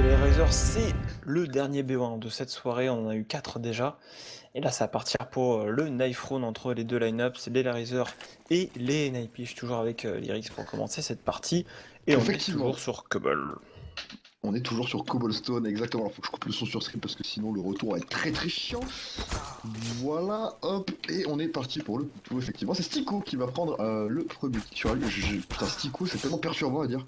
les Razors, c'est le dernier BO1 de cette soirée, on en a eu 4 déjà. Et là, ça va partir pour le knife round entre les deux lineups, les Razors et les Nightpish, toujours avec Lyrics pour commencer cette partie. Et on est Effectivement, toujours sur Cobble. on est toujours sur Cobblestone, exactement. Alors, faut que je coupe le son sur stream parce que sinon le retour va être très très chiant. Voilà, hop, et on est parti pour le tout. Effectivement, c'est Stico qui va prendre le premier sur lui. Putain, Stico, c'est tellement perturbant à dire.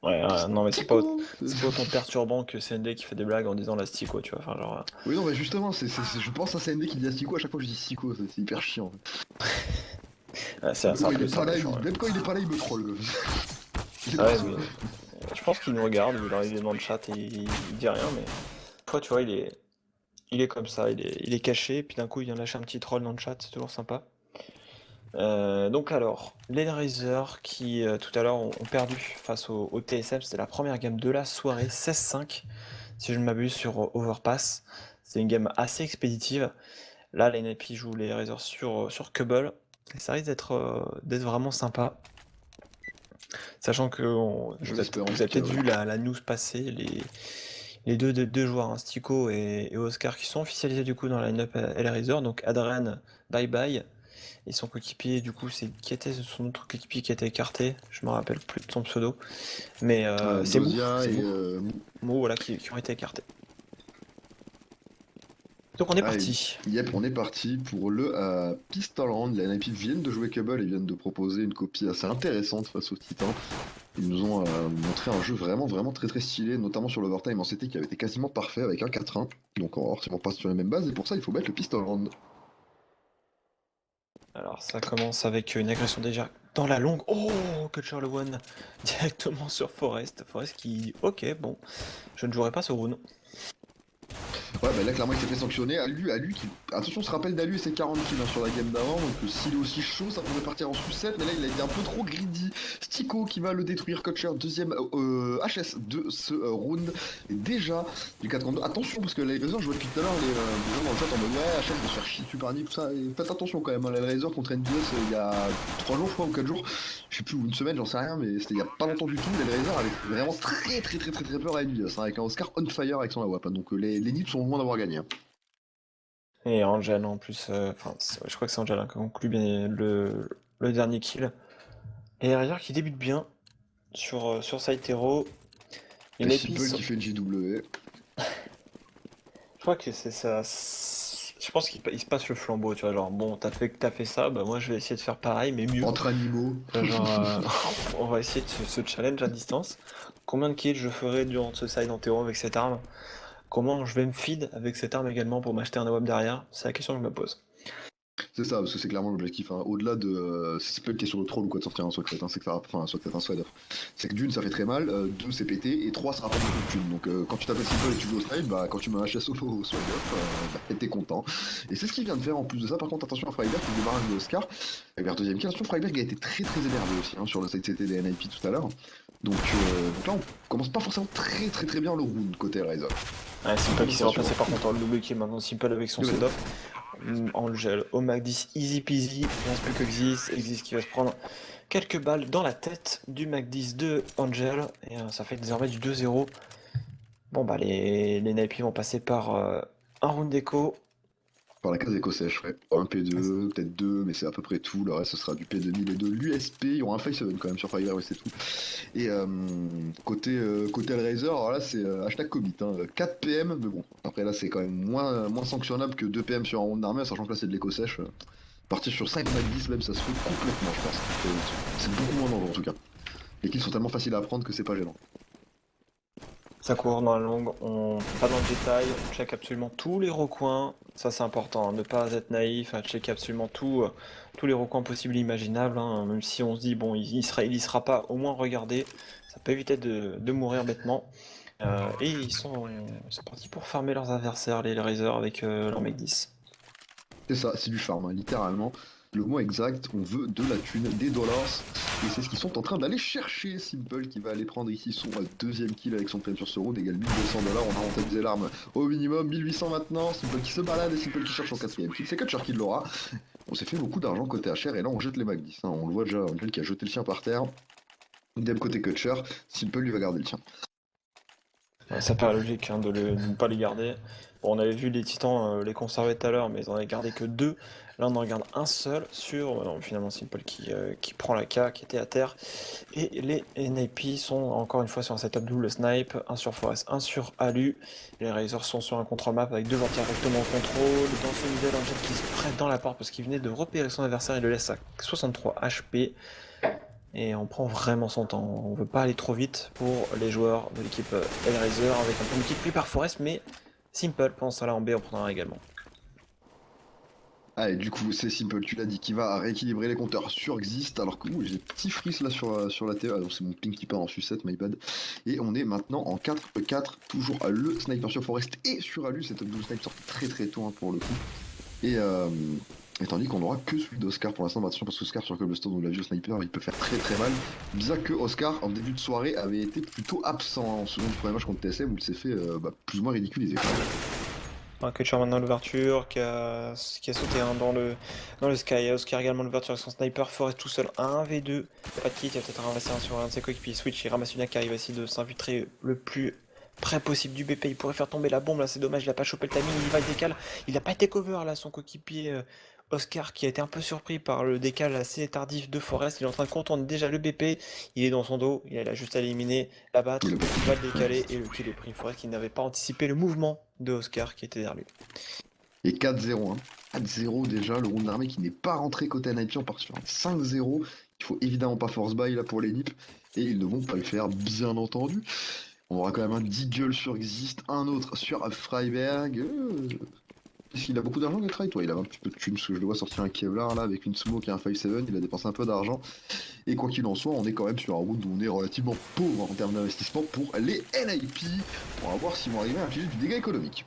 Ouais, non mais Stico. c'est pas autant perturbant que CND qui fait des blagues en disant la Stico, tu vois, enfin genre... Oui, non, mais justement, je pense à CND qui dit à Stico à chaque fois que je dis Stico, c'est hyper chiant. c'est Même un quand il peu est ça pas là, méchant, ouais. même quand il est pas là, il me troll. Il est Ah drôle, ouais, ce oui. gars. Je pense qu'il nous regarde, il est dans le chat et il dit rien, mais... Toi, tu vois, il est comme ça, il est caché, puis d'un coup il vient lâcher un petit troll dans le chat, c'est toujours sympa. Donc alors, les Razors qui tout à l'heure ont perdu face au TSM, c'était la première game de la soirée, 16-5 si je ne m'abuse sur Overpass. C'est une game assez expéditive. Là, les NIP jouent les Razors sur Cubble, et ça risque d'être vraiment sympa. Sachant que Je l'espère en vous tout avez cas, peut-être ouais. vu la news passer, les deux joueurs, hein, Stico et Oscar, qui sont officialisés du coup dans la line-up LR Razor, donc Adrian, bye bye. Et son coéquipier, du coup, c'est qui était son autre coéquipier qui a été écarté, je me rappelle plus de son pseudo, mais Dozia C'est et Mou, voilà, qui ont été écartés. Donc on est ah, parti. yep, on est parti pour le Pistol Round. Les NIP viennent de jouer Cable et viennent de proposer une copie assez intéressante face aux Titans. Ils nous ont montré un jeu vraiment vraiment très très stylé, notamment sur l'overtime en CT qui avait été quasiment parfait avec un 4-1. Donc on passe sur la même base et pour ça il faut mettre le Pistol Round. Alors ça commence avec une agression déjà dans la longue. Oh, Kutcher le one directement sur Forest. Forest qui dit ok, bon, je ne jouerai pas ce rune. Ouais, bah là, clairement, il s'est fait sanctionner. Alu qui. Attention, on se rappelle d'Alu et ses 40 kills sur la game d'avant. Donc, s'il est aussi chaud, ça pourrait partir en sucette. Mais là, il a été un peu trop greedy. Stico qui va le détruire. Kutcher, deuxième HS de ce round. Et déjà, du 4 contre 2. Attention, parce que les Razors, je vois depuis tout à l'heure les gens dans le chat en mode ouais, HS va se faire chier dessus par Nick, tout ça. Et faites attention quand même. Hein, les Razors contre NBS il y a 3 jours, je crois, ou 4 jours. Je sais plus, ou une semaine, j'en sais rien. Mais c'était il y a pas longtemps du tout. Les Razors avaient vraiment très peur à NBS. Hein, avec un Oscar on fire avec son AWP. Hein, donc, les Nips sont loin d'avoir gagné. Hein. Et Angel en plus, enfin, je crois que c'est Angel hein, qui conclut bien le dernier kill. Et derrière qui débute bien sur Side Hero. Les Et Nappies, Simple qui fait une JW. je crois que c'est ça. Je pense qu'il se passe le flambeau, tu vois, genre bon, t'as fait ça, bah moi je vais essayer de faire pareil, mais mieux. Entre animaux. Tu vois, genre, on va essayer de se challenge à distance. Combien de kills je ferai durant ce side en théo avec cette arme? Comment je vais me feed avec cette arme également pour m'acheter un AWP derrière? C'est la question que je me pose. C'est ça, parce que c'est clairement l'objectif. Hein. Au-delà de. C'est pas une question de troll ou quoi de sortir un secret. Hein. C'est que ça. Enfin, un secret, un side off. C'est que d'une, ça fait très mal. Deux, c'est pété. Et trois, ça rapporte beaucoup de thunes. Donc quand tu t'appelles Simple et que tu joues au side, bah quand tu mets un HS au side off, bah, t'es content. Et c'est ce qu'il vient de faire en plus de ça. Par contre, attention à Freiberg qui démarre de Oscar. Vers deuxième kill. Attention, Freiberg a été très énervé aussi hein, sur le side CT des NIP tout à l'heure. Donc là, on commence pas forcément très bien le round côté Rise. Ouais, Simple qui s'est remplacé par contre en double kill maintenant. Simple avec son Double. set off. Angel au Mac 10, easy peasy. Il reste plus que Xyz. Xyz qui va se prendre quelques balles dans la tête du Mac 10 de Angel. Et ça fait désormais du 2-0. Bon bah les Nipey vont passer par un round d'écho. Par la case éco-sèche, ouais. Un P2, peut-être deux, mais c'est à peu près tout. Le reste, ce sera du P2000 et de l'USP. Il y aura un Face7 quand même sur Fiverr, ouais, c'est tout. Et côté Hellraiser, alors là, c'est hashtag commit. Hein. 4 PM, mais bon. Après, là, c'est quand même moins sanctionnable que 2 PM sur un round d'armée, sachant que là, c'est de l'éco-sèche. Partir sur 5 Mac 10, même, ça se fait complètement, je pense. C'est beaucoup moins dangereux, en tout cas. Les kills sont tellement faciles à prendre que c'est pas gênant. Ça court dans la longue, on fait pas dans le détail, on check absolument tous les recoins, ça c'est important, hein, ne pas être naïf, à checker absolument tous les recoins possibles et imaginables, hein, même si on se dit bon il y sera pas, au moins regarder, ça peut éviter de mourir bêtement. Et ils sont partis pour farmer leurs adversaires, les Razors avec leur mec 10. C'est ça, c'est du farm, hein, littéralement. Le mot exact, on veut de la thune, des dollars, et c'est ce qu'ils sont en train d'aller chercher. Simple qui va aller prendre ici son deuxième kill avec son plein sur ce round, égale 1200 dollars. On a rentabilisé l'arme au minimum, 1800 maintenant. Simple qui se balade et Simple qui cherche son quatrième kill. C'est Kutcher qui l'aura. On s'est fait beaucoup d'argent côté HR et là on jette les Mac 10. Hein. On le voit déjà, Angel qui a jeté le sien par terre. Idem côté Kutcher, Simple lui va garder le tien. Ouais, ça paraît logique hein, de ne pas les garder. Bon, on avait vu les Titans les conserver tout à l'heure, mais ils en avaient gardé que deux. Là, on en garde un seul sur finalement Simple qui prend la K, qui était à terre. Et les NIP sont encore une fois sur un setup double snipe, un sur Forest, un sur Alu. Les Razors sont sur un control map avec deux joueurs directement au contrôle. Dans ce middle, un jet qui se prête dans la porte parce qu'il venait de repérer son adversaire et le laisse à 63 HP. Et on prend vraiment son temps. On veut pas aller trop vite pour les joueurs de l'équipe Hellraiser avec un peu multiplié par Forest, mais Simple pendant ça là en B on prendra également. Ah, et du coup, c'est Simple, tu l'as dit, qui va rééquilibrer les compteurs sur Exist, alors que j'ai des petits frisses là sur la TV, donc c'est mon ping qui part en sucette, my bad. Et on est maintenant en 4-4, toujours le sniper sur Forest et sur Alu, cette double snipe sort très très tôt hein, pour le coup. Et tandis qu'on aura que celui d'Oscar pour l'instant, attention parce qu'Oscar sur Cobblestone, on l'a vu au sniper, il peut faire très très mal. Bien que Oscar, en début de soirée, avait été plutôt absent hein, en second du premier match contre TSM où il s'est fait plus ou moins ridiculiser. Un Kutcher maintenant l'ouverture qui a sauté hein, dans le sky. Oscar également l'ouverture avec son sniper. Forest tout seul 1v2. Pas de kit, il va peut-être ramasser un sur un de ses coéquipiers. Switch, il ramasse une AK, il va essayer de s'infiltrer le plus près possible du BP. Il pourrait faire tomber la bombe là, c'est dommage, il a pas chopé le timing, il va, il décale. Il a pas été cover là, son coéquipier Oscar qui a été un peu surpris par le décal assez tardif de Forest. Il est en train de contourner déjà le BP. Il est dans son dos, il a juste à l'éliminer, l'abattre, il va le décaler et le kill est pris. Forest qui n'avait pas anticipé le mouvement de Oscar qui était derrière lui. Et 4-0, hein. 4-0 déjà, le round d'armée qui n'est pas rentré côté NIP, on part sur un 5-0. Il faut évidemment pas force buy là pour les NIP, et ils ne vont pas le faire, bien entendu. On aura quand même un Deagle sur Exist, un autre sur Freiberg. Il a beaucoup d'argent, Getright, ouais, il a un petit peu de thunes, parce que je le vois sortir un Kevlar là avec une smoke et un 5-7, il a dépensé un peu d'argent. Et quoi qu'il en soit, on est quand même sur un round où on est relativement pauvre en termes d'investissement pour les NIP, pour voir s'ils vont arriver à infliger du dégât économique.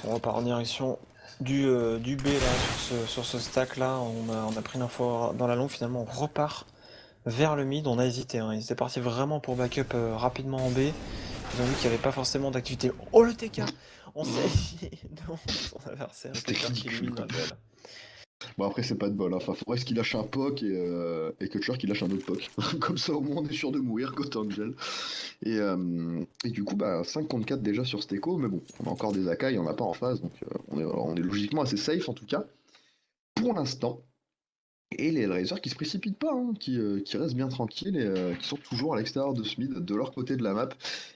On repart en direction du B là, sur ce stack là. On a pris l'info dans la longue, finalement on repart vers le mid. On a hésité, hein. Ils étaient partis vraiment pour backup rapidement en B. Ils ont vu qu'il n'y avait pas forcément d'activité. Oh le TK. On s'est allié devant son adversaire. Le C'était TK qui ridicule, élimine quoi. la duel. Bon après c'est pas de bol, hein. Enfin faudrait qu'il lâche un POC et Kutcher qui lâche un autre POC. Comme ça au moins on est sûr de mourir côté Angel. Et du coup bah 5 contre 4 déjà sur Steko, mais bon, on a encore des AK, il y en a pas en face, donc on est logiquement assez safe en tout cas. Pour l'instant. Et les Hellraisers qui se précipitent pas, hein, qui restent bien tranquilles et qui sont toujours à l'extérieur de ce mid, de leur côté de la map.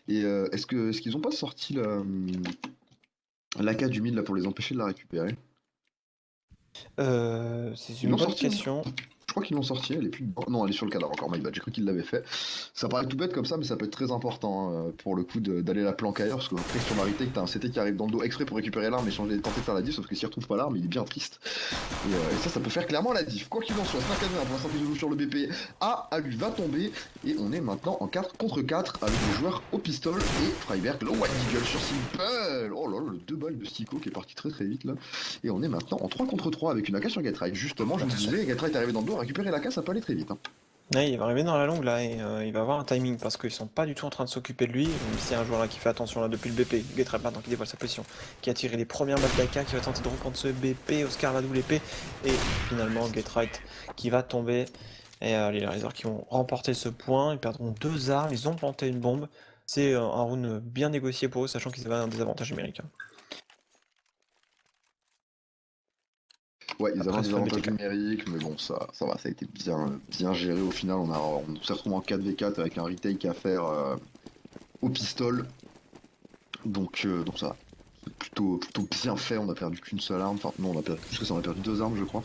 Et est-ce qu'ils ont pas sorti l'AK du mid là pour les empêcher de la récupérer? C'est Ils une l'ont bonne sorti, hein. question. Je crois qu'ils l'ont sorti, elle est plus dedans. Non, elle est sur le cadavre encore, my bad, j'ai cru qu'ils l'avaient fait. Ça paraît tout bête comme ça, mais ça peut être très important hein, pour le coup d'aller la planquer ailleurs, parce qu'après sur la retake, t'as un CT qui arrive dans le dos exprès pour récupérer l'arme et tenter de faire la diff, sauf que s'il retrouve pas l'arme, il est bien triste. Et ça peut faire clairement la diff. Quoi qu'il en soit, 5 à 1 pour l'instant qui joue sur le BP. A lui va tomber, et on est maintenant en 4 contre 4 avec des joueurs au pistol et Freiberg, le White Eagle sur Simple. Oh là là, le 2 balles de Stico qui est parti très très vite là. Et on est maintenant en 3 contre 3 avec une AK sur Getright. Justement, je me disais, Getright est arrivé dans le dos, récupérer l'AK, ça peut aller très vite. Hein. Ouais, il va arriver dans la longue là et il va avoir un timing parce qu'ils sont pas du tout en train de s'occuper de lui. Même si c'est un joueur là qui fait attention là depuis le BP, Getrap maintenant qui dévoile sa position, qui a tiré les premières balles d'AK, qui va tenter de reprendre ce BP, Oscar la double épée et finalement Getright qui va tomber. Et les Razors qui ont remporté ce point, ils perdront 2 armes, ils ont planté une bombe. C'est un round bien négocié pour eux, sachant qu'ils avaient un désavantage numérique. Ouais, ils Après, avaient un c'est pas le désavantage BTK. numérique, mais bon, ça va, ça a été bien géré au final. On s'est retrouvé en 4v4 avec un retake à faire au pistol. Donc ça va. C'est plutôt bien fait, on a perdu qu'une seule arme. Enfin, non, on a perdu plus que ça, on a perdu 2 armes, je crois.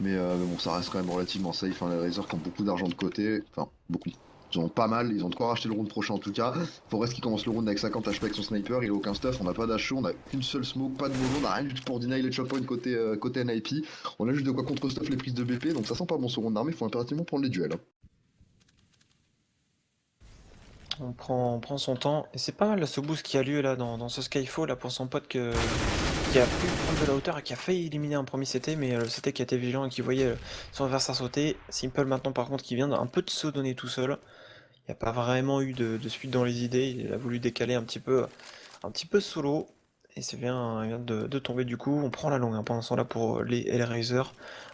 Mais bon, ça reste quand même relativement safe. Hein, les Razors qui ont beaucoup d'argent de côté. Enfin, beaucoup. Ils en ont pas mal, ils ont de quoi racheter le round prochain en tout cas. Forest qui commence le round avec 50 HP avec son sniper, il a aucun stuff, on n'a pas d'HO, on a qu'une seule smoke, pas de mono, on a rien du tout pour deny les chop points côté NIP. On a juste de quoi contre stuff les prises de BP, donc ça sent pas bon ce round d'armée, il faut impérativement prendre les duels. Hein. On prend son temps, et c'est pas mal là, ce boost qui a lieu là dans ce Skyfall là pour son pote qui a pu prendre de la hauteur et qui a failli éliminer un premier CT, mais le CT qui a été vigilant et qui voyait son adversaire sauter. Simple maintenant par contre qui vient un peu de se donner tout seul. Il n'y a pas vraiment eu de suite dans les idées, il a voulu décaler un petit peu solo. Et c'est bien, il vient de tomber du coup, on prend la longue hein, pendant ce temps là pour les Hellraiser.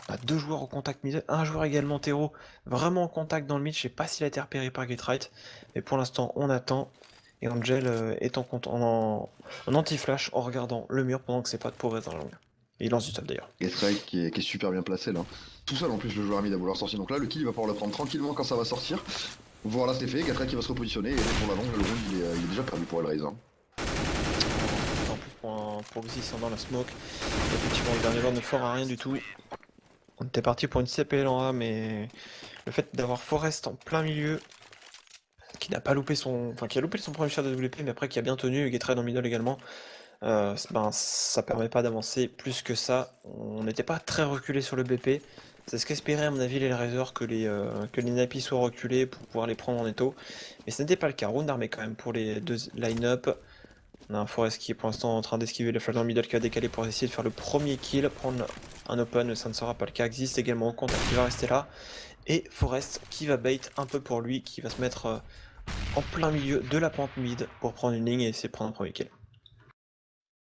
On a 2 joueurs au contact mid, un joueur également terreau, vraiment en contact dans le mid. Je sais pas s'il a été repéré par Getright, mais pour l'instant on attend. Et Angel est en anti-flash en regardant le mur pendant que ses potes progressent dans la longue. Et il lance du top d'ailleurs. Getright qui est super bien placé là. Tout seul en plus le joueur mid à vouloir sortir. Donc là le kill il va pouvoir le prendre tranquillement quand ça va sortir. Voilà c'est fait, Getright qui va se repositionner et pour la longue le round il est déjà perdu pour Hellraiser. En plus pour Xyz dans la smoke. Effectivement le dernier joueur ne fera rien du tout. On était parti pour une CPL en A, mais le fait d'avoir Forest en plein milieu, qui n'a pas loupé qui a loupé son premier shot de WP, mais après qui a bien tenu, et Getright dans le middle également, ça permet pas d'avancer plus que ça. On n'était pas très reculé sur le BP. C'est ce qu'espérait à mon avis les Razors que les Napi soient reculés pour pouvoir les prendre en étau. Mais ce n'était pas le cas. Round armé quand même pour les deux line-up. On a un Forest qui est pour l'instant en train d'esquiver le flash dans le middle qui a décalé pour essayer de faire le premier kill, prendre un open, mais ça ne sera pas le cas. Existe également au contact qui va rester là. Et Forest qui va bait un peu pour lui, qui va se mettre en plein milieu de la pente mid pour prendre une ligne et essayer de prendre un premier kill.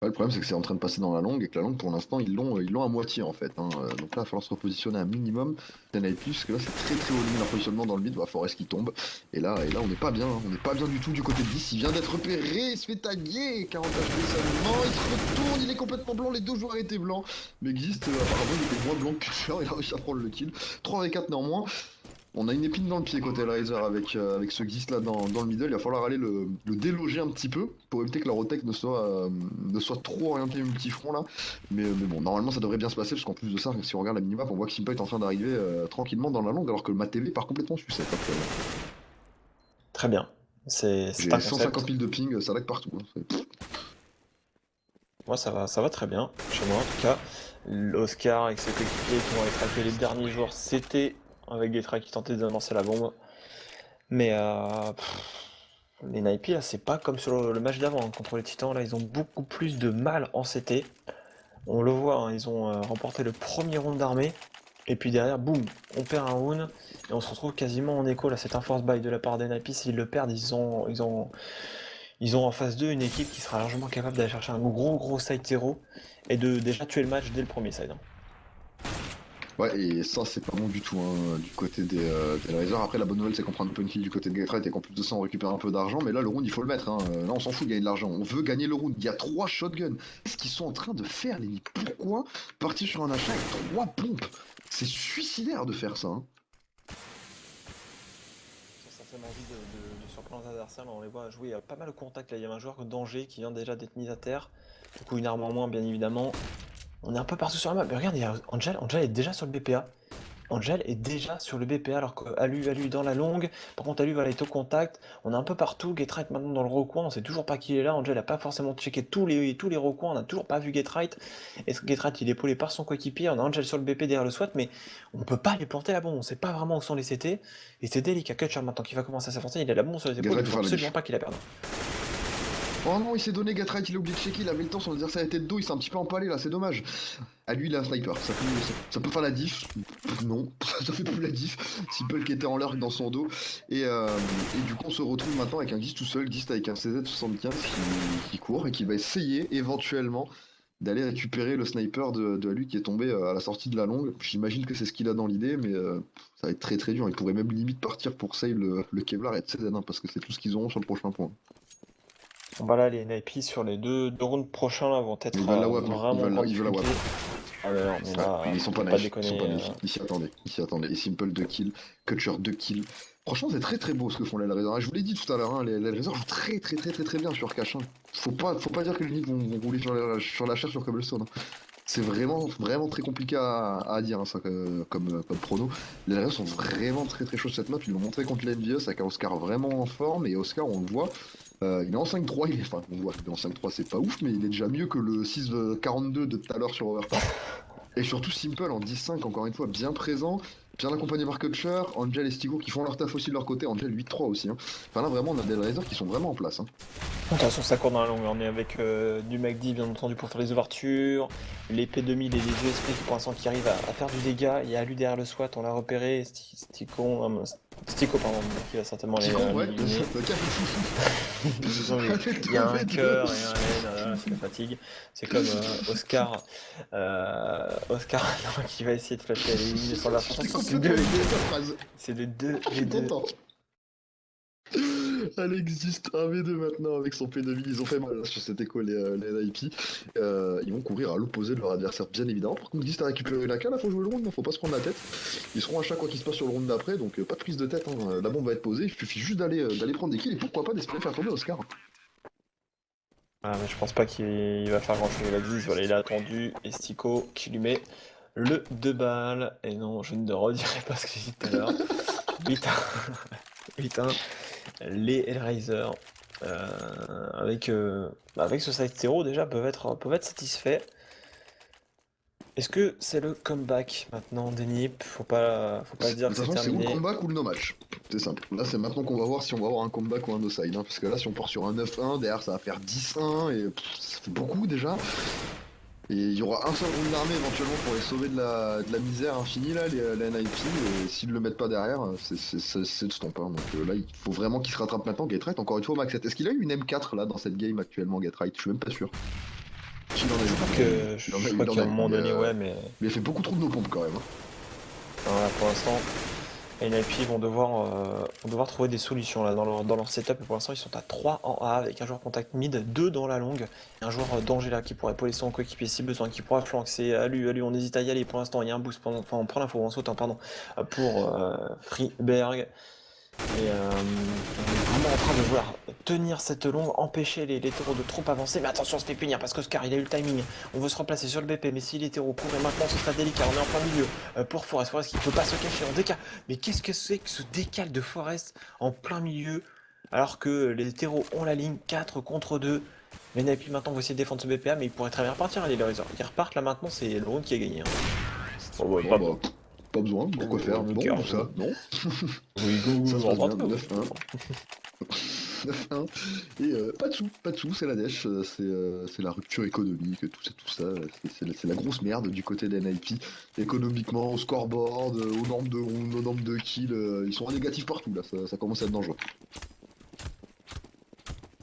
Ouais, le problème c'est que c'est en train de passer dans la longue et que la longue pour l'instant ils l'ont à moitié en fait. Hein. Donc là il va falloir se repositionner un minimum d'NIP parce que là c'est très haut limite leur positionnement dans le mid, Forest qui tombe. Et là on n'est pas bien, hein. On n'est pas bien du tout du côté de 10, il vient d'être repéré, il se fait taguer, 40 HP seulement, il se retourne, il est complètement blanc, les deux joueurs étaient blancs. Mais Exist apparemment il était moins blanc que Cher, il a réussi à prendre le kill. 3 v 4 néanmoins. On a une épine dans le pied côté Hellraiser avec ce Xyz là dans le middle, il va falloir aller le déloger un petit peu pour éviter que la Rotech ne soit trop orientée multifront là. Mais bon, normalement ça devrait bien se passer parce qu'en plus de ça, si on regarde la minimap, on voit que Simple est en train d'arriver tranquillement dans la longue alors que le MatTV part complètement sucette actuellement. Très bien. C'est J'ai un 150 concept. 000 de ping, ça lag partout. Hein. Moi ça va très bien, chez moi en tout cas. L'Oscar avec ses coéquipiers qui vont être appelés les derniers jours, c'était avec des traits qui tentaient d'annoncer la bombe. Mais les Naipi là, c'est pas comme sur le match d'avant hein, contre les Titans. Là, ils ont beaucoup plus de mal en CT. On le voit, hein, ils ont remporté le premier round d'armée. Et puis derrière, boum, on perd un round. Et on se retrouve quasiment en écho. Là, c'est un force buy de la part des Naipi. S'ils le perdent, ils ont en face d'eux une équipe qui sera largement capable d'aller chercher un gros side 0 et de déjà tuer le match dès le premier side. Hein. Ouais, et ça c'est pas bon du tout hein, du côté des Hellraiser. Après la bonne nouvelle c'est qu'on prend un peu une kill du côté de Getright et qu'en plus de ça on récupère un peu d'argent, mais là le round il faut le mettre. Hein. Là on s'en fout de gagner de l'argent, on veut gagner le round. Il y a 3 shotguns. Qu'est-ce qu'ils sont en train de faire les mecs? Pourquoi partir sur un achat avec 3 pompes? C'est suicidaire de faire ça. Hein. Ça fait envie de surprendre les adversaires, on les voit jouer pas mal au contact. Là, il y a un joueur danger qui vient déjà d'être mis à terre. Du coup, une arme en moins, bien évidemment. On est un peu partout sur la map. Mais regarde, il y a Angel est déjà sur le BPA. Angel est déjà sur le BPA alors qu'Alu dans la longue. Par contre, Alu va aller au contact. On est un peu partout. Getright maintenant dans le recoin. On sait toujours pas qui est là. Angel a pas forcément checké tous les recoins. On n'a toujours pas vu Getright. Et Getright il est épaulé par son coéquipier. On a Angel sur le BP derrière le SWAT. Mais on peut pas les planter la bombe. On sait pas vraiment où sont les CT. Et c'est délicat. Kutcher maintenant qui va commencer à s'avancer. Il a la bombe sur les épaules. Il faut absolument pas qu'il la perde. Oh non, il s'est donné Getright, il a oublié de checker, il avait le temps sur dire ça la tête d'eau, il s'est un petit peu empalé là, c'est dommage. À lui, il a un sniper, ça peut faire la diff. Non, ça fait plus la diff. Simple qui était en l'air dans son dos. Et du coup, on se retrouve maintenant avec un Gist tout seul, Gist avec un CZ75 qui court et qui va essayer éventuellement d'aller récupérer le sniper de lui qui est tombé à la sortie de la longue. J'imagine que c'est ce qu'il a dans l'idée, mais ça va être très dur. Il pourrait même limite partir pour save le Kevlar et CZ1 parce que c'est tout ce qu'ils auront sur le prochain point. Bon là les Naipi sur les deux rounds prochains là vont être vraiment ils veulent la WAP. Ah mais non, mais là, ils sont pas naïfs, ils s'y attendaient. Et Simple 2 kills, Kutcher 2 kills. Franchement c'est très beau ce que font les Hellraiser. Je vous l'ai dit tout à l'heure, hein, les Hellraiser jouent très bien sur cache. Hein. Faut pas dire que les nids vont rouler sur la chair sur Cobblestone. Hein. C'est vraiment très compliqué à dire hein, ça comme prono. Les Hellraiser sont vraiment très chauds cette map, ils l'ont montré contre l'NVS avec un Oscar vraiment en forme et Oscar on le voit. Il est en 5-3, on voit qu'il est en 5-3, c'est pas ouf, mais il est déjà mieux que le 6-42 de tout à l'heure sur Overpass. Et surtout Simple en 10-5, encore une fois, bien présent, bien accompagné par Kutcher, Angel et Stigo qui font leur taf aussi de leur côté, Angel 8-3 aussi. Hein. Enfin là, vraiment, on a des Hellraiser qui sont vraiment en place. Hein. Attention, ça court dans la longue. On est avec du MACD, bien entendu, pour faire les ouvertures. Les P2000 et les ESP qui, pour l'instant, qui arrivent à faire du dégât. Il y a lui derrière le SWAT, on l'a repéré. Stico, pardon, qui va certainement aller Tico, ouais, l'éliminer. Désolé, il y a un cœur et un N, c'est la fatigue. C'est comme Oscar, Oscar non, qui va essayer de flasher à l'éliminer sur la J'ai attention, c'est complètement deux, oublié ta phrase. c'est de deux, Je suis les deux. content. Elle existe 1v2 maintenant avec son P2000, ils ont fait mal sur cette écho les NIP. Ils vont courir à l'opposé de leur adversaire bien évidemment. Par contre Gist a récupéré la cale, là faut jouer le round, faut pas se prendre la tête. Ils seront à chaque quoi qui se passe sur le round d'après, donc pas de prise de tête, hein. La bombe va être posée, il suffit juste d'aller prendre des kills et pourquoi pas d'espérer faire tomber Oscar. Ah, mais je pense pas qu'il va faire grand chose avec Ziz. Voilà, il a attendu. Et Stico qui lui met le 2 balles. Et non, je ne redirai pas ce que j'ai dit tout à l'heure. 8-1. 8-1. Les Hellraiser, avec ce side 0 déjà, peuvent être satisfaits. Est-ce que c'est le comeback maintenant, Denip? Faut pas dire De que toute c'est façon, c'est ou le terminé. comeback ou le no match. C'est simple. Là, c'est maintenant qu'on va voir si on va avoir un comeback ou un no-side. Hein, parce que là, si on part sur un 9-1, derrière, ça va faire 10-1. Et ça fait beaucoup déjà. Et il y aura un seul round d'armée éventuellement pour les sauver de la misère infinie, là, les NIP. Et s'ils le mettent pas derrière, c'est le stomp. Hein. Donc là, il faut vraiment qu'il se rattrape maintenant. Gatright, encore une fois, Max 7. Est-ce qu'il a eu une M4 là dans cette game actuellement, Gatright? Je suis même pas sûr. S'il en a eu. Je crois qu'à un moment donné, ouais, mais Mais il a fait beaucoup trop de nos pompes quand même. Hein. voilà, pour l'instant. Et NIP vont devoir trouver des solutions là dans leur setup. Et pour l'instant, ils sont à 3 en A avec un joueur contact mid, 2 dans la longue, et un joueur danger là qui pourrait épauler son coéquipier si besoin, qui pourra flanquer. Alu, on hésite à y aller. Pour l'instant, il y a un boost, enfin, on prend l'info en sautant, pardon, pour Freeberg. Et on est vraiment en train de vouloir tenir cette longue, empêcher les taureaux de trop avancer. Mais attention, on se fait punir parce qu'Oscar il a eu le timing. On veut se replacer sur le BP, mais si les taureaux courent et maintenant ce sera délicat. On est en plein milieu pour Forest. Forest qui ne peut pas se cacher en décal. Mais qu'est-ce que c'est que ce décal de Forest en plein milieu alors que les terreaux ont la ligne 4 contre 2. Les Napi maintenant vont essayer de défendre ce BPA, mais ils pourraient très bien repartir. Les Laser. Ils repartent là maintenant, c'est le round qui a gagné. Hein. Bon, ouais, Bon, bah, pas besoin, pourquoi faire? Bon, cœur, tout ça, non? Oui, go, Ça se passe bien, 9-1. 9-1. Et pas de sous, c'est la dèche, c'est la rupture économique, tout ça, c'est la grosse merde du côté des NIP. Économiquement, au scoreboard, aux normes de round, aux normes de kills, ils sont en négatif partout là, ça commence à être dangereux.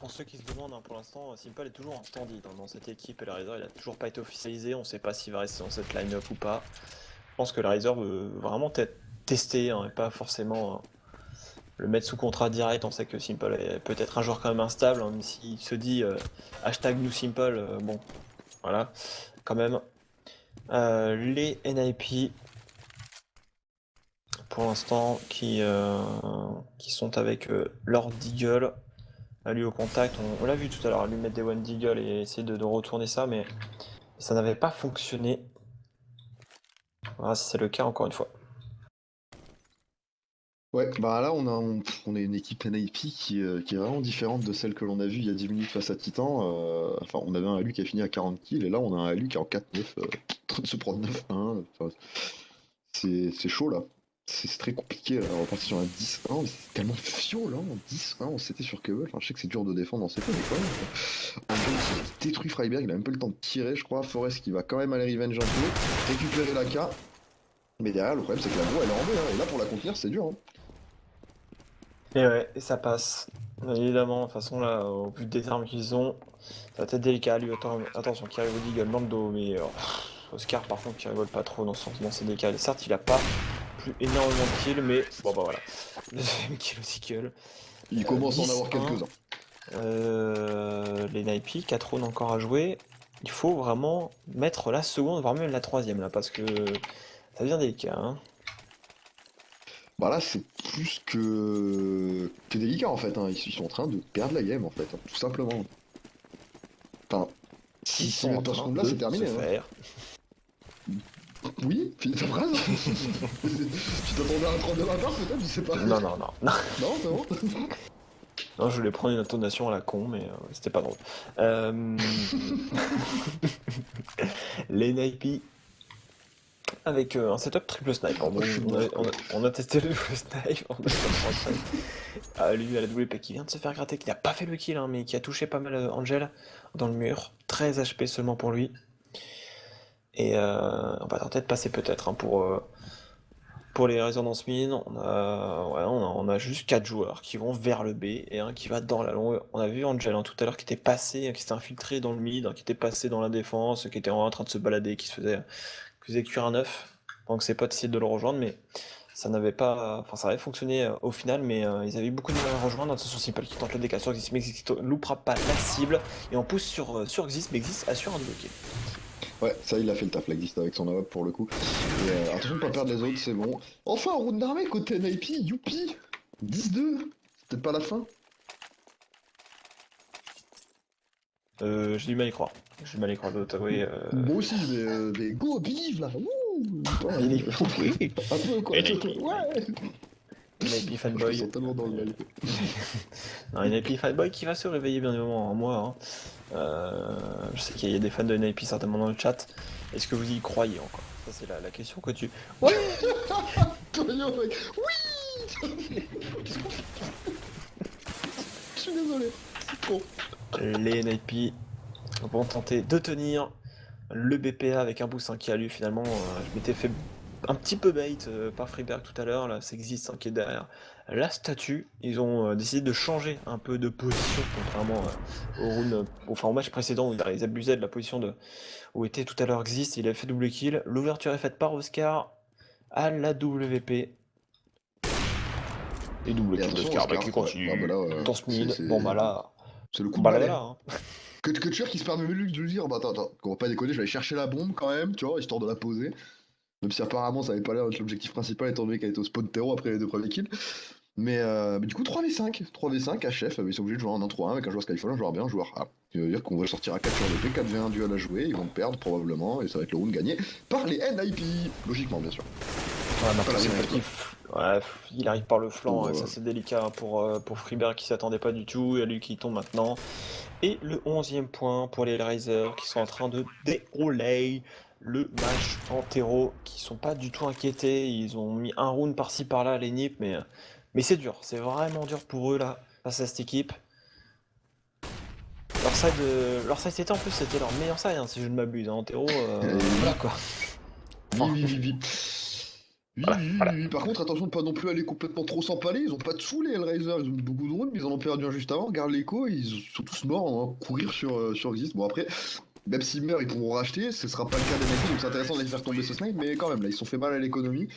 Pour ceux qui se demandent, hein, pour l'instant, Simple est toujours en stand-in dans cette équipe et le Riser il a toujours pas été officialisé, on sait pas s'il va rester dans cette line-up ou pas. Je pense que le Riser veut vraiment tester hein, et pas forcément le mettre sous contrat direct. On sait que Simple est peut-être un joueur quand même instable, hein, même s'il se dit hashtag New Simple, bon, voilà, quand même. Les NIP, pour l'instant, qui sont avec Lord Deagle. Lui au contact, on l'a vu tout à l'heure, lui mettre des One Deagle et essayer de retourner ça, mais ça n'avait pas fonctionné. Voilà, si c'est le cas encore une fois. Ouais, bah là on a une équipe NIP qui est vraiment différente de celle que l'on a vue il y a 10 minutes face à Titan. Enfin, on avait un Alu qui a fini à 40 kills et là on a un Alu qui est en 4-9, en train de se prendre 9-1. Enfin, c'est chaud là. C'est très compliqué là. On va partir sur un 10-1, mais c'est tellement fiot là, en 10-1, on s'était sur Kevel. Enfin, je sais que c'est dur de défendre dans ces cas, mais quand même. En gros, il détruit Freiberg, il a même pas le temps de tirer, je crois. Forest qui va quand même aller revenge un peu, récupérer la K. Mais derrière, le problème c'est que la voie elle est en B, hein. Et là pour la contenir, c'est dur. Hein. Et ouais, et ça passe. Évidemment, de toute façon là, au vu des armes qu'ils ont, ça va être délicat. Lui, attention, qui arrive au Deagle dans le dos, mais Oscar par contre qui rigole pas trop dans ses décals. Certes, il a pas plus énormément de kills, mais bon bah voilà. Deuxième kill au Deagle. Il commence à en avoir 10-1. quelques-uns. Les Naipi, 4 rounds encore à jouer. Il faut vraiment mettre la seconde, voire même la troisième là, parce que ça devient délicat. Hein. Bah là, c'est plus que délicat en fait. Hein. Ils sont en train de perdre la game en fait, hein, tout simplement. Enfin, Ils si sont en mettent dans ce train round-là, de c'est terminé. se Hein. faire. Oui, finis ta phrase. Tu t'attendais à un 3 de ma part peut-être, je sais pas. Non, non, non, non. Non, c'est bon. Non, je voulais prendre une intonation à la con, mais c'était pas drôle. Les Naipi avec un setup triple snipe. Alors, bon, Je suis mort, quoi. on a testé le double snipe, on a fait lui à la WP qui vient de se faire gratter, qui n'a pas fait le kill, hein, mais qui a touché pas mal Angel dans le mur. 13 HP seulement pour lui. Et on va tenter de passer peut-être hein, pour les résonances mines. On a juste 4 joueurs qui vont vers le B et un qui va dans la longue. On a vu Angel hein, tout à l'heure qui était passé, qui s'était infiltré dans le mid, hein, qui était passé dans la défense, qui était en train de se balader, qui faisait cuire un œuf. Donc ses potes essayaient de le rejoindre, mais ça n'avait pas. Enfin, ça avait fonctionné au final, mais ils avaient eu beaucoup de mal à rejoindre. De toute façon, Simple qui tente le DK sur Xis, mais Xis loupera pas la cible. Et on pousse sur Xis, mais Xis assure un double kill. Ouais, ça il a fait le taf, l'Exist avec son AWP pour le coup. Et, attention de pas perdre les autres, c'est bon. Enfin, un round d'armée côté NIP, youpi 10-2, c'est peut-être pas la fin. J'ai du mal à y croire. J'ai du mal à y croire, je dois t'avouer. Moi aussi, mais go, believe là. Wouh, putain, Oui. un peu quoi. NIP. Ouais. NIP Je me fanboy. sens tellement dans le live. Un NIP fanboy qui va se réveiller bien évidemment en moi. Hein. Je sais qu'il y a des fans de NIP certainement dans le chat. Est-ce que vous y croyez encore? Ça c'est la question que tu... Ouais. Toyo, mec. Oui. Je suis désolé, c'est con. Les NIP vont tenter de tenir le BPA avec un boost qui a lu finalement. Je m'étais fait un petit peu bait par Freeberg tout à l'heure, là ça existe qui est derrière la statue. Ils ont décidé de changer un peu de position contrairement au round, enfin au match précédent où ils abusaient de la position où était tout à l'heure Exist, il avait fait double kill. L'ouverture est faite par Oscar à la WP. Et double Et kill attention, d'Oscar Oscar, qui continue ouais. Ah, bah là, dans ce mid. c'est- Bon bah là, C'est le coup de bah là, balai. là, hein. Que tueur qui se permet lui de lui dire, bah attends, on va pas déconner, je vais aller chercher la bombe quand même, tu vois, histoire de la poser. Même si apparemment ça avait pas l'air d'être l'objectif principal étant donné qu'elle était au spawn terreau après les deux premiers kills. Mais du coup 3v5 à chef, ils sont obligés de jouer en 1-3-1 avec un joueur Skyfall, un joueur B, un joueur A. Ça veut dire qu'on va sortir à 4 sur le P, 4v1 duel à jouer, ils vont perdre probablement, et ça va être le round gagné par les NIP, logiquement bien sûr. Ouais, Pas la c'est vraie pas qu'il ouais, il arrive par le flanc, Oh, et ça c'est délicat hein, pour Freeberg qui s'attendait pas du tout, et à lui qui tombe maintenant. Et le 11e point pour les Hellraisers qui sont en train de dérouler le match en terreau, qui sont pas du tout inquiétés. Ils ont mis un round par-ci par-là à l'Enip, mais c'est dur, c'est vraiment dur pour eux là, face à cette équipe. Leur side c'était en plus c'était leur meilleur side hein, si je ne m'abuse, hein, en terreau, voilà quoi. oui. Voilà. Par contre, attention de pas non plus aller complètement trop s'empaler. Ils ont pas de sous les Hellraisers, ils ont eu beaucoup de rounds, mais ils en ont perdu un juste avant. Regarde l'écho, ils sont tous morts à courir sur Exist. Bon, après, même s'ils meurent, ils pourront racheter. Ce sera pas le cas des mecs, donc c'est intéressant de les faire tomber ce snipe, mais quand même, là, ils se sont fait mal à l'économie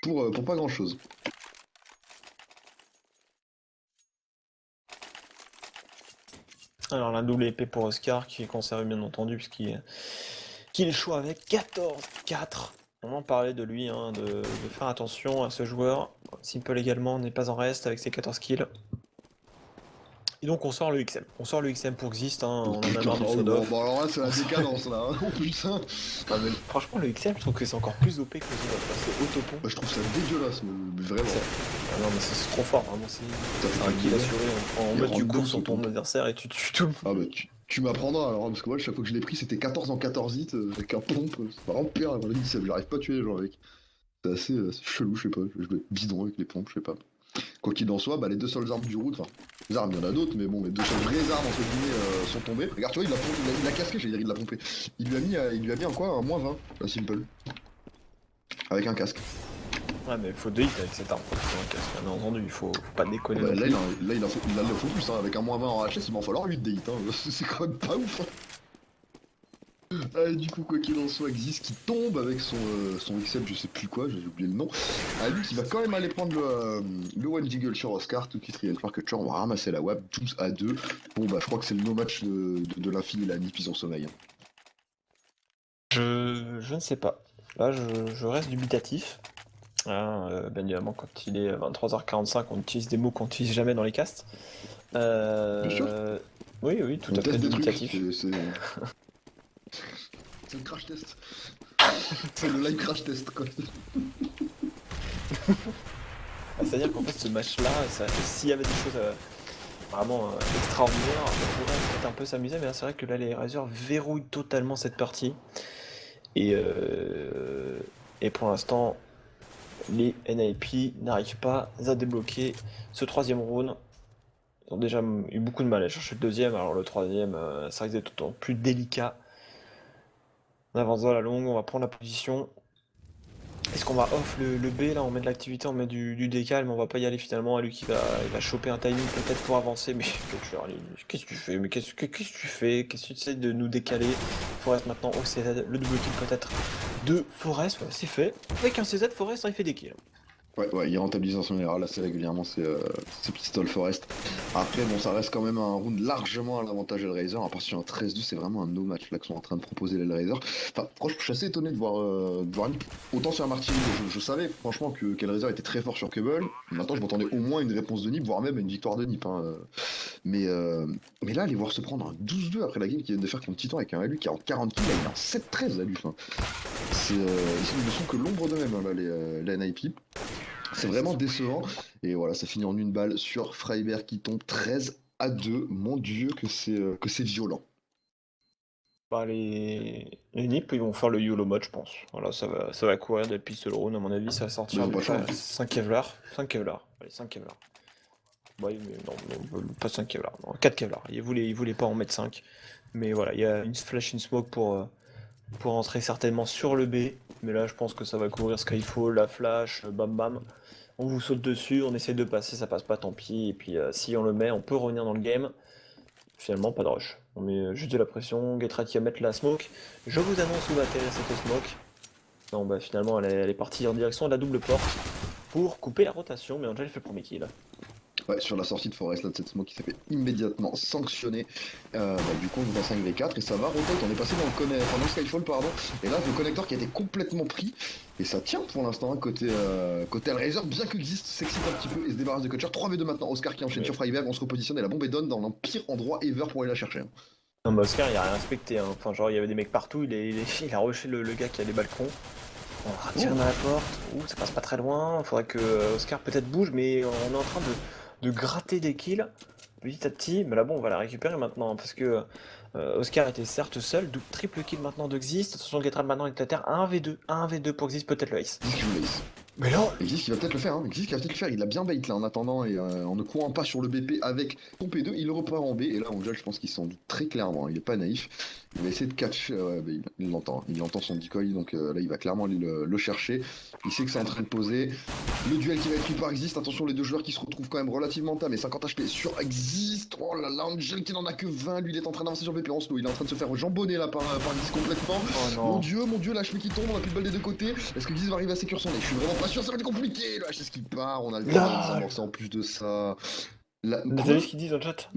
pour pas grand chose. Alors la double épée pour Oscar qui est conservé bien entendu puisqu'il qu'il échoue avec 14-4. On en parlait de lui, hein, de faire attention à ce joueur. Simple également n'est pas en reste avec ses 14 kills. Et donc on sort le XM. On sort le XM pour Xist, hein, on en a marre du Sodoff. Bon, alors là, c'est la décadence là. Oh putain. Ah, mais franchement le XM je trouve que c'est encore plus OP que le Sodoff. C'est autopont. Bah, je trouve ça dégueulasse, mais vraiment. Ah non mais c'est trop fort, vraiment c'est un kill assuré en Il mode tu rentre cours deux sur ton secondes. adversaire et tu tues tout le monde. Ah bah tu m'apprendras alors, parce que moi chaque fois que je l'ai pris c'était 14 en 14 hits avec un pompe, c'est vraiment pire, dans la ligne, j'arrive pas à tuer les gens avec. C'est assez chelou, je sais pas, je vais être bidon avec les pompes, je sais pas. Quoi qu'il en soit, bah les deux seules armes du route, enfin, les armes il y en a d'autres, mais bon, les deux seules vraies armes entre guillemets sont tombées. Regarde, tu vois, il l'a casqué, j'allais dire il l'a pompé. Il lui a mis en quoi, un -20, la Simple. Avec un casque. Ouais mais il faut 2 hits avec cette arme, bien entendu, il faut pas déconner. Bah, non là, plus. il en faut plus, hein. Avec un -20 en HS, il va en falloir 8 des hits, hein. C'est quand même pas ouf, hein. Ah, et du coup, quoi qu'il en soit, Xis qui tombe avec son XM, je sais plus quoi, j'ai oublié le nom. Ah, lui qui va quand même aller prendre le one jiggle sur Oscar, tout de suite, Real que on va ramasser la WAP, 12-2. Bon, bah, je crois que c'est le no-match de l'infini, la NIP, ils ont sommeil. Je ne sais pas. Là, je reste dubitatif. Hein, bien évidemment, quand il est 23h45, on utilise des mots qu'on n'utilise jamais dans les casts. Bien sûr. Oui, tout On à fait teste des trucs, dubitatif. c'est le crash test. C'est le live crash test, quoi. C'est-à-dire qu'en fait, ce match-là, s'il y avait des choses vraiment extraordinaires, on pourrait peut-être un peu s'amuser, mais là, c'est vrai que là, les Razors verrouillent totalement cette partie. Et Et pour l'instant, les NIP n'arrivent pas à débloquer ce troisième round. Ils ont déjà eu beaucoup de mal à chercher le deuxième, alors le troisième, ça risque d'être tout plus délicat. On avance dans la longue, on va prendre la position. Est-ce qu'on va off le B là, on met de l'activité, on met du décal, mais on va pas y aller finalement. À lui qui va choper un timing peut-être pour avancer. Mais qu'est-ce que tu fais? Mais qu'est-ce que tu fais? Qu'est-ce que tu essaies de nous décaler? Forest maintenant au CZ, le double kill peut-être de Forest, ouais, c'est fait. Avec un CZ, Forest, hein, il fait des kills. Ouais, il rentabilise son erreur assez régulièrement ces Pistol Forest. Après, bon, ça reste quand même un round largement à l'avantage Hellraiser. À partir d'un 13-2, c'est vraiment un no-match là qu'ils sont en train de proposer les Hellraiser. Enfin, franchement, je suis assez étonné de voir Nick autant sur Martini. Je savais franchement que qu'Hellraiser était très fort sur Cable. Maintenant, je m'attendais au moins à une réponse de Nip, voire même à une victoire de Nip. Hein. Mais là, aller voir se prendre un 12-2 après la game qui vient de faire contre Titan avec un LU qui est en 40 kills, là, il est en 7-13 là, lui. Enfin, ils ne sont que l'ombre d'eux-mêmes, hein, là, les NIP. C'est vraiment décevant. Et voilà, ça finit en une balle sur Freiberg qui tombe 13-2. Mon dieu, que c'est violent. Bah, les NIP, ils vont faire le YOLO mode, je pense. Voilà, ça va courir dès le pistol round, à mon avis, ça va Mais sortir ils ont pas le choix. 5 Kevlar. 5 Kevlar. Allez, 5 Kevlar. Ouais, mais non, pas 5 Kevlar, non, 4 Kevlar. Il voulait pas en mettre 5. Mais voilà, il y a une flash, une smoke pour entrer certainement sur le B. Mais là, je pense que ça va couvrir Skyfall, la flash, bam bam. On vous saute dessus, on essaie de passer, ça passe pas, tant pis. Et puis si on le met, on peut revenir dans le game. Finalement, pas de rush. On met juste de la pression, get ready à mettre la smoke. Je vous annonce où va atterrir cette smoke. Non, bah finalement, elle est partie en direction de la double porte pour couper la rotation, mais Angel fait le premier kill. Ouais, sur la sortie de Forest, là, de cette smoke qui s'est fait immédiatement sanctionner. Du coup, on va 5v4 et ça va rotate. On est passé dans le Skyfall, pardon. Et là, le connecteur qui a été complètement pris. Et ça tient pour l'instant, hein, côté Hellraiser, bien que Exist s'excite un petit peu et se débarrasse de Kutcher. 3v2 maintenant. Oscar qui enchaîne sur Freiberg. On se repositionne et la bombe est donne dans le pire endroit ever pour aller la chercher. Hein. Non, mais Oscar, il a rien respecté. Hein. Enfin, genre, il y avait des mecs partout. Il a rushé le gars qui a les balcons. On retire dans la porte. Ouh, ça passe pas très loin. Faudrait que Oscar peut-être bouge, mais on est en train de gratter des kills petit à petit. Mais là, bon, on va la récupérer maintenant hein, parce que Oscar était certes seul. Triple kill maintenant de Xist. Attention, Getral maintenant est à terre. 1v2. 1v2 pour Xist, peut-être le ace. Exist qui joue l'ace. Mais là, Exist qui va peut-être le faire, hein. Exist qui va peut-être le faire. Il a bien bait là en attendant et en ne courant pas sur le BP avec son P2. Il le repart en B. Et là, Angel, je pense qu'il s'en doute très clairement. Il est pas naïf. Il va essayer de catch. Il l'entend. Il entend son decoy. Donc là, il va clairement aller le chercher. Il sait que c'est en train de poser. Le duel qui va être pris par Exist. Attention, les deux joueurs qui se retrouvent quand même relativement tamés. 50 HP sur Exist. Oh là là, Angel qui n'en a que 20. Lui, il est en train d'avancer sur le BP en slow. Il est en train de se faire jambonner là par Exist complètement. oh Mon non. dieu, l'HP qui tombe. On a plus de balles des deux côtés. Est-ce que Exist va arriver à sécure son nez? Je suis vraiment pas sûr. Ça va être compliqué. Le HS qui part. On a le temps de désamorcer en plus de ça. Vous avez vu ce qu'ils disent dans le chat?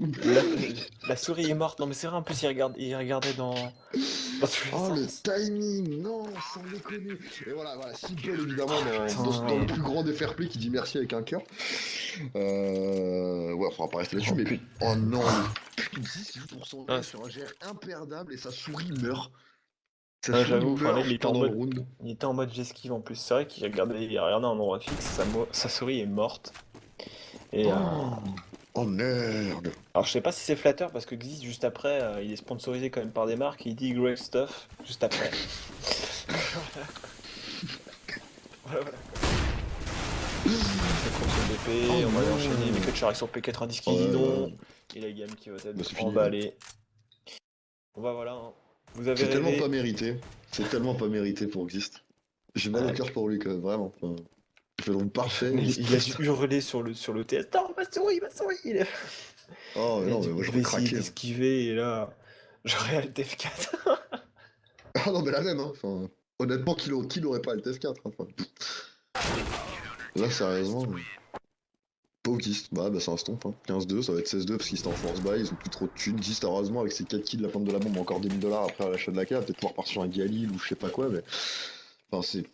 La souris est morte. Non, mais c'est vrai, en plus, il regardait dans tous les Oh le sens. timing, non, sans déconner. Et voilà, Simple évidemment Putain. dans le plus grand des fair play qui dit merci avec un cœur. Ouais, on va pas rester là-dessus, Oh, mais putain. oh non, le putain 6% Ouais. sur un GR imperdable et sa souris meurt. Sa Ouais, souris j'avoue, enfin, là, meurt pendant le round. il était en mode j'esquive en plus. C'est vrai il regardait un endroit fixe, sa souris est morte. Et Oh merde. alors je sais pas si c'est flatteur parce que Xyz juste après, il est sponsorisé quand même par des marques, il dit great stuff juste après. Voilà, voilà. C'est contre son BP, Oh on va aller non. enchaîner, mais Kutcher avec son P90 qui dit non. Et la game qui va Bah, c'est être fini, emballée. Bon bah voilà, hein. Vous avez C'est tellement rêvé. pas mérité. C'est tellement pas mérité pour Exist. J'ai mal au Ouais. cœur pour lui quand même, vraiment. Enfin, il fait le round parfait. Il a dû hurler sur le TS. Non, ma souris, ma souris! Oh Il a non, dit, mais moi je je vais vais essayer craquer. d'esquiver et là, j'aurais Alt F4. Ah non, mais la même, hein. Enfin, honnêtement, qui l'aurait pas le TF4 hein. Enfin, là, sérieusement. Pas Gist, bah c'est un stomp, hein. 15-2, ça va être 16-2 parce qu'ils étaient en force buy, ils ont plus trop de thunes. Gist, heureusement, avec ses 4 kills de la pointe de la bombe, encore 2000 $ après l'achat de la carte, peut-être pouvoir partir sur un Galil ou je sais pas quoi, mais. Enfin, c'est.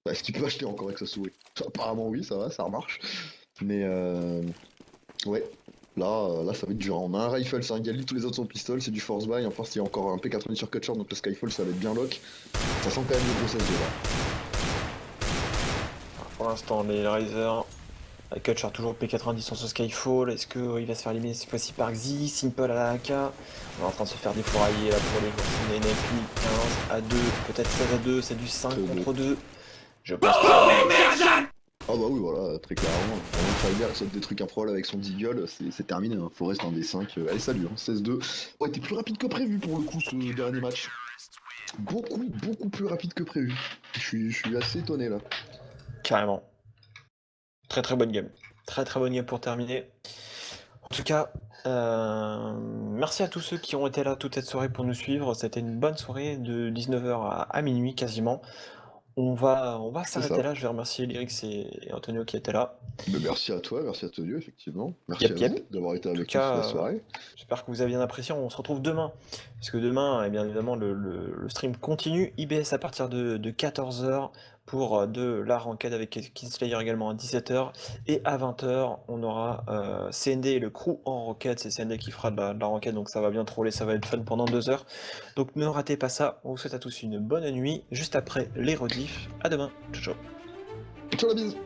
Bah, est-ce qu'il peut acheter encore avec sa souris? Apparemment, oui, ça va, ça remarche. Mais ouais. Là, ça va être dur. On a un rifle, c'est un Galil, tous les autres sont pistoles, c'est du force buy. En force, il y a encore un P90 sur Cutshort, donc le Skyfall, ça va être bien lock. Ça sent quand même le gros 16 là. Pour l'instant, les Riser, Kutcher toujours P90 sur ce Skyfall. Est-ce qu'il va se faire éliminer cette fois-ci par Xi? Simple à la AK. On est en train de se faire défourailler là pour les joueurs ciné NFP. 15 à 2, peut-être 16 à 2, c'est du 5 contre 2. Je pense que ça... Ah bah oui, voilà, très clairement. Vraiment, Tiger saute des trucs improbables avec son deagle, c'est terminé. Hein. Forest en D5. Allez, salut, hein, 16-2. Ouais, t'es plus rapide que prévu pour le coup, ce dernier match. Beaucoup plus rapide que prévu. Je suis assez étonné là. Carrément. Très bonne game. Très bonne game pour terminer. En tout cas, merci à tous ceux qui ont été là toute cette soirée pour nous suivre. C'était une bonne soirée de 19h à minuit quasiment. On va C'est s'arrêter ça. là. Je vais remercier Lyrix et Antonio qui étaient là. Bah, merci à toi, merci à Tonio, effectivement. Merci à vous Yep. d'avoir été En tout avec nous toute la cas, soirée. j'espère que vous avez bien apprécié. On se retrouve demain. Parce que demain, bien évidemment, le stream continue. IBS à partir de 14h pour de la ranked avec Kingslayer également à 17h. Et à 20h, on aura CND et le crew en ranked. C'est CND qui fera de la ranked, donc ça va bien troller, ça va être fun pendant 2 heures. Donc ne ratez pas ça. On vous souhaite à tous une bonne nuit. Juste après les rediffs. À demain. Ciao. Ciao la bise.